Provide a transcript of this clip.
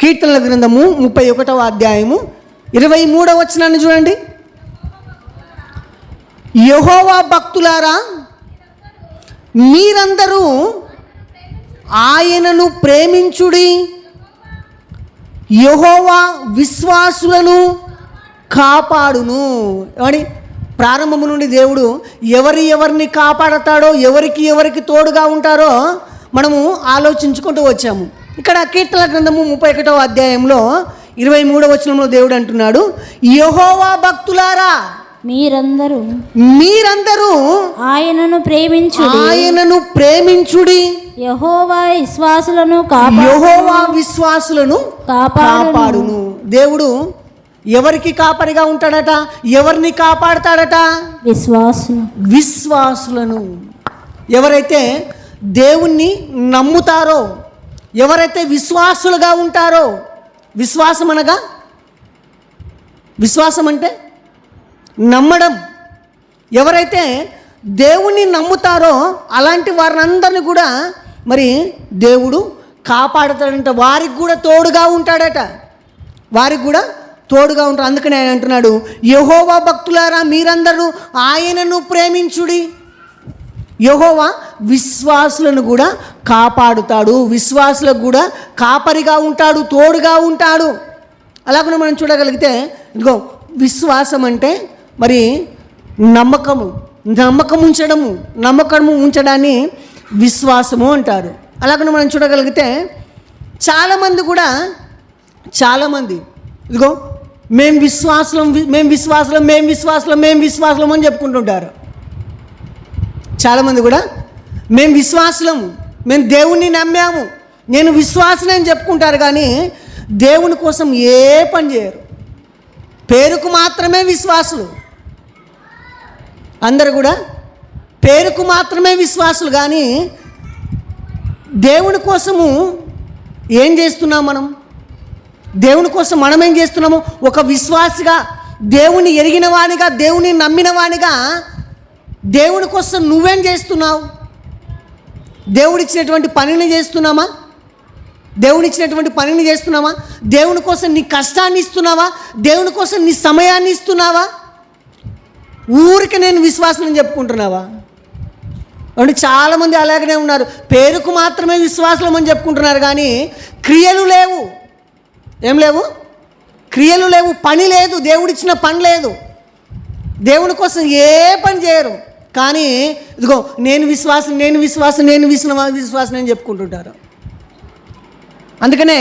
కీర్తనల గ్రంథము 31వ అధ్యాయము 23వ వచనాన్ని చూడండి. యెహోవా భక్తులారా, మీరందరూ ఆయనను ప్రేమించుడి. యెహోవా విశ్వాసులను కాపాడును. అని ప్రారంభము నుండి దేవుడు ఎవరిని కాపాడతాడో, ఎవరికి తోడుగా ఉంటారో మనము ఆలోచించుకుంటూ వచ్చాము. ఇక్కడ కీర్తనల గ్రంథము 31వ అధ్యాయంలో 23వ వచనంలో దేవుడు అంటున్నాడు, యెహోవా భక్తులారా, మీరందరూ ఆయనను ప్రేమించుడి. యెహోవా విశ్వాసులను కాపాడును. దేవుడు ఎవరికి కాపరిగా ఉంటాడట? ఎవరిని కాపాడతాడట? విశ్వాసులను. ఎవరైతే దేవుణ్ణి నమ్ముతారో, ఎవరైతే విశ్వాసులుగా ఉంటారో. విశ్వాసం అనగా, విశ్వాసం అంటే నమ్మడం. ఎవరైతే దేవుణ్ణి నమ్ముతారో అలాంటి వారినందరినీ కూడా మరి దేవుడు కాపాడుతాడంట. వారికి కూడా తోడుగా ఉంటాడట. వారికి కూడా తోడుగా ఉంటాడు. అందుకని ఆయన అంటున్నాడు, యెహోవా భక్తులారా, మీరందరూ ఆయనను ప్రేమించుడి. యెహోవా విశ్వాసులను కూడా కాపాడుతాడు. విశ్వాసులకు కూడా కాపరిగా ఉంటాడు, తోడుగా ఉంటాడు. అలాగనే మనం చూడగలిగితే, ఇదిగో విశ్వాసం అంటే మరి నమ్మకము ఉంచడాన్ని విశ్వాసము అంటారు. అలాగనే మనం చూడగలిగితే చాలామంది ఇదిగో మేము విశ్వాసులం అని చెప్పుకుంటుంటారు. చాలామంది కూడా మేము విశ్వాసులము, మేము దేవుణ్ణి నమ్మాము, నేను విశ్వాసులు అని చెప్పుకుంటారు. కానీ దేవుని కోసం ఏ పని చేయరు. పేరుకు మాత్రమే విశ్వాసులు. అందరు కూడా పేరుకు మాత్రమే విశ్వాసులు. కానీ దేవుని కోసము ఏం చేస్తున్నాం మనం? దేవుని కోసం మనం ఏం చేస్తున్నాము? ఒక విశ్వాసిగా, దేవుని ఎరిగిన వానిగా, దేవుని నమ్మిన వానిగా దేవుని కోసం నువ్వేం చేస్తున్నావు? దేవుడిచ్చినటువంటి పనిని చేస్తున్నామా? దేవుని కోసం నీ కష్టాన్ని ఇస్తున్నావా? దేవుని కోసం నీ సమయాన్ని ఇస్తున్నావా? ఊరికి నేను విశ్వాసం చెప్పుకుంటున్నావా? అంటే చాలామంది అలాగనే ఉన్నారు. పేరుకు మాత్రమే విశ్వాసం అని చెప్పుకుంటున్నారు, కానీ క్రియలు లేవు. ఏం లేవు? క్రియలు లేవు, పని లేదు, దేవుడిచ్చిన పని లేదు. దేవుని కోసం ఏ పని చేయరు. కానీ ఇదిగో నేను విశ్వాసం అని చెప్పుకుంటుంటారు. అందుకనే